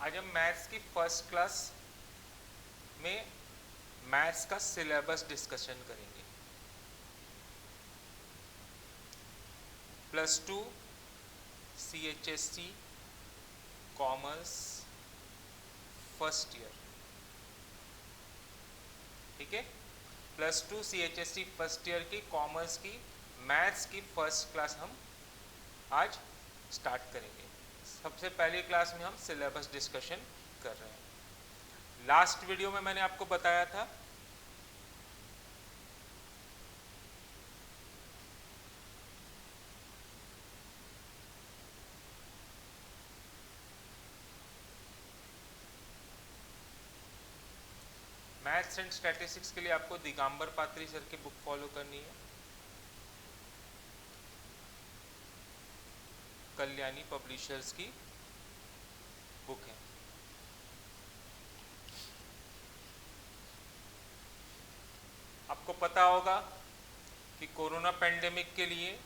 आज हम मैथ्स की फर्स्ट क्लास में मैथ्स का सिलेबस डिस्कशन करेंगे। +2 CHST कॉमर्स फर्स्ट ईयर, ठीक है। +2 CHST फर्स्ट ईयर की कॉमर्स की मैथ्स की फर्स्ट क्लास हम आज स्टार्ट करेंगे। सबसे पहली क्लास में हम सिलेबस डिस्कशन कर रहे हैं। लास्ट वीडियो में मैंने आपको बताया था मैथ्स एंड स्टैटिस्टिक्स के लिए आपको दिगंबर पात्री सर की बुक फॉलो करनी है, कल्याणी पब्लिशर्स की बुक है। आपको पता होगा कि कोरोना पेंडेमिक के लिए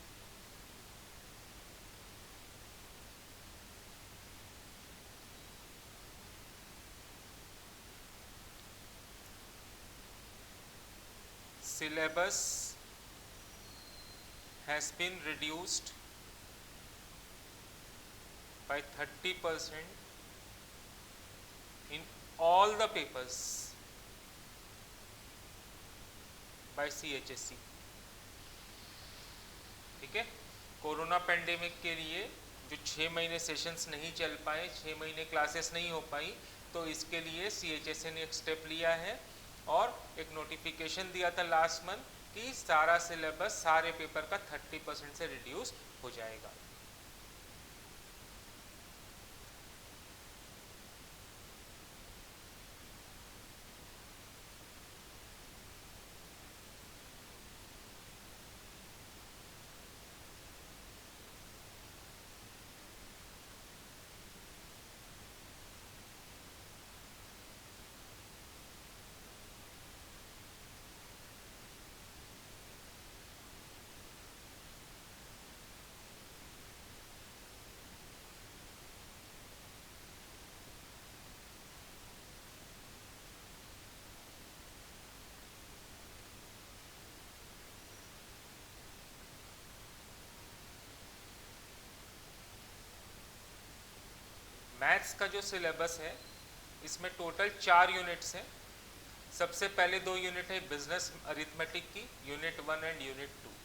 syllabus has been reduced by 30% in all the papers by CHSC, ठीक है। कोरोना पेंडेमिक के लिए जो 6 महीने सेशंस नहीं चल पाए, 6 महीने क्लासेस नहीं हो पाई, तो इसके लिए CHSC ने एक स्टेप लिया है और एक नोटिफिकेशन दिया था लास्ट मंथ कि सारा सिलेबस सारे पेपर का 30% से रिड्यूस हो जाएगा। मैथ्स का जो सिलेबस है इसमें टोटल 4 यूनिट्स हैं। सबसे पहले 2 यूनिट है बिजनेस अरिथमेटिक की, unit 1 and unit 2,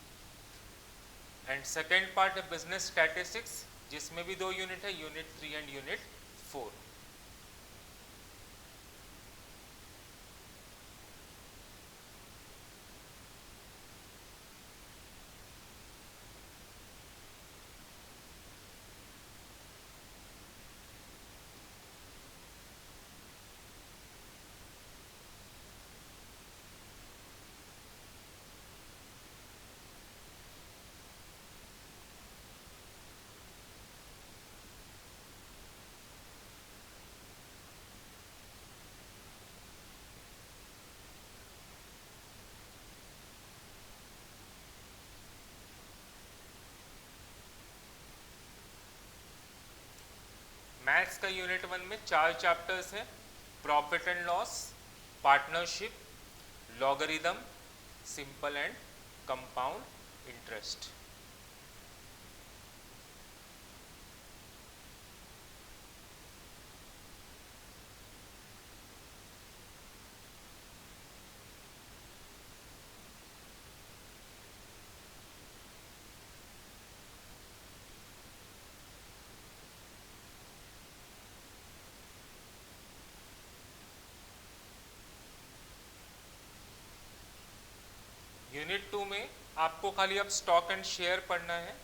and second part है बिजनेस स्टैटिस्टिक्स जिसमें भी 2 यूनिट है, यूनिट 3 एंड यूनिट 4। मैथ्स का यूनिट 1 में 4 चैप्टर्स हैं, profit and loss, partnership, logarithm, simple and compound interest. Unit 2 में आपको खाली अब स्टॉक एंड शेयर पढ़ना है।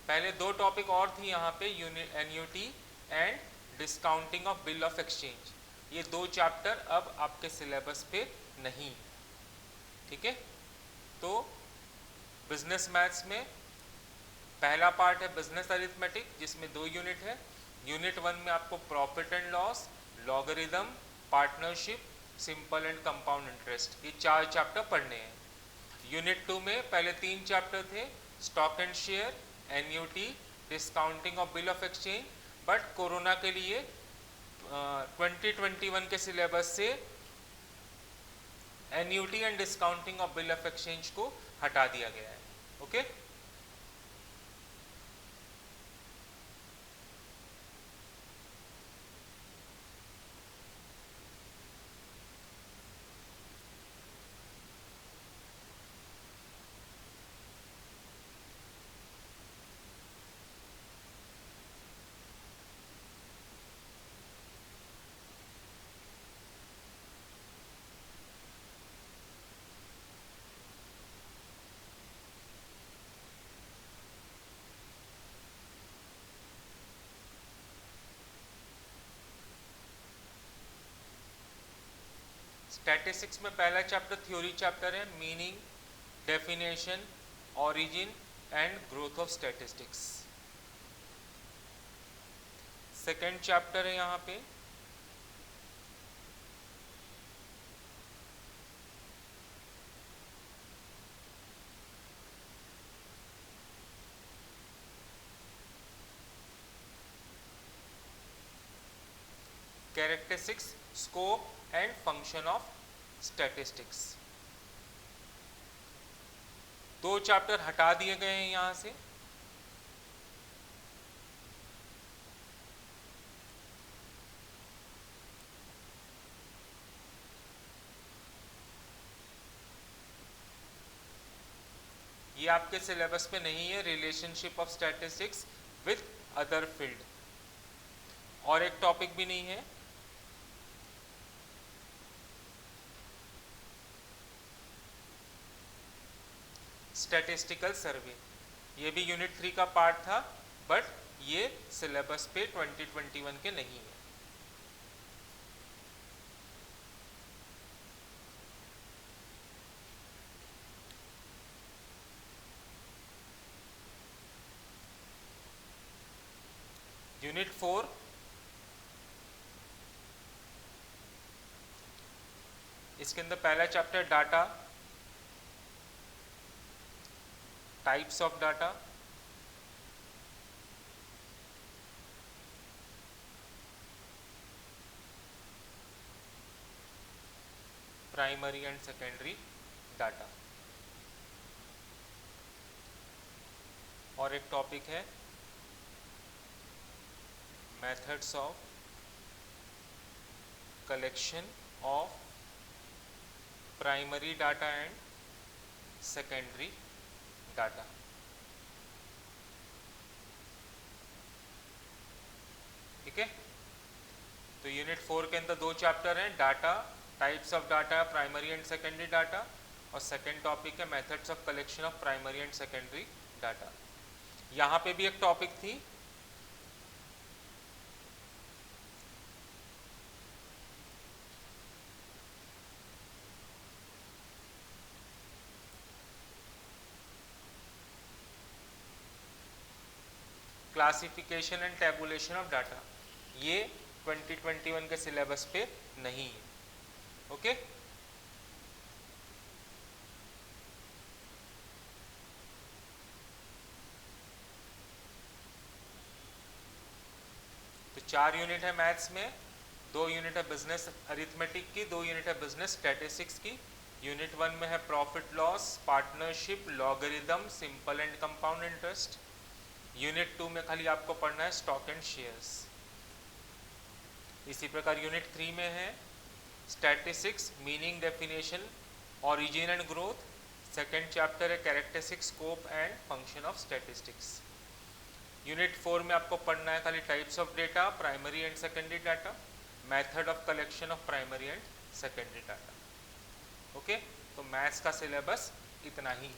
पहले 2 टॉपिक और थी यहाँ पे, annuity and discounting of bill of exchange. ये 2 चैप्टर अब आपके सिलेबस पे नहीं, ठीक है। तो बिजनेस मैथ्स में पहला पार्ट है बिजनेस अरिथमेटिक जिसमें 2 यूनिट है। यूनिट 1 में आपको profit and loss, logarithm, partnership, simple and compound interest, ये 4 चैप्टर पढ़ने हैं। यूनिट 2 में पहले 3 चैप्टर थे, stock and share, annuity, discounting of bill of exchange, but corona के लिए 2021 के सिलेबस से annuity and discounting of bill of exchange को हटा दिया गया है। ओके स्टैटिस्टिक्स में पहला चैप्टर थ्योरी चैप्टर है, meaning, definition, origin and growth of statistics. Second chapter है यहाँ पे characteristics, scope and function of statistics. 2 chapter हटा दिए गए हैं यहां से। ये आपके सिलेबस पे नहीं है, relationship of statistics with other field, और एक टॉपिक भी नहीं है, स्टैटिस्टिकल सर्वे। ये भी यूनिट 3 का पार्ट था, बट ये सिलेबस पे 2021 के नहीं है। यूनिट 4 इसके अंदर पहला chapter data, types of data, primary and secondary data, और एक टॉपिक है methods of collection of primary data and secondary data. ठीक है, तो यूनिट 4 के अंदर 2 चैप्टर हैं, data, types of data, primary and secondary data, और सेकेंड टॉपिक है methods of collection of primary and secondary data. यहाँ पे भी एक टॉपिक थी classification and tabulation of data, ये 2021 के सिलेबस पे नहीं है। ओके तो 4 यूनिट है मैथ्स में, 2 यूनिट है बिजनेस अरिथमेटिक की, 2 यूनिट है बिजनेस स्टैटिस्टिक्स की। यूनिट 1 में है profit loss, partnership, logarithm, simple and compound interest. Unit 2 में खाली आपको पढ़ना है स्टॉक एंड शेयर्स। इसी प्रकार यूनिट 3 में है statistics, meaning, definition, origin and growth. Second chapter है characteristics, scope and function of statistics. Unit 4 में आपको पढ़ना है खाली types of data, primary and secondary data, method of collection of primary and secondary data. Okay, तो maths का syllabus इतना ही।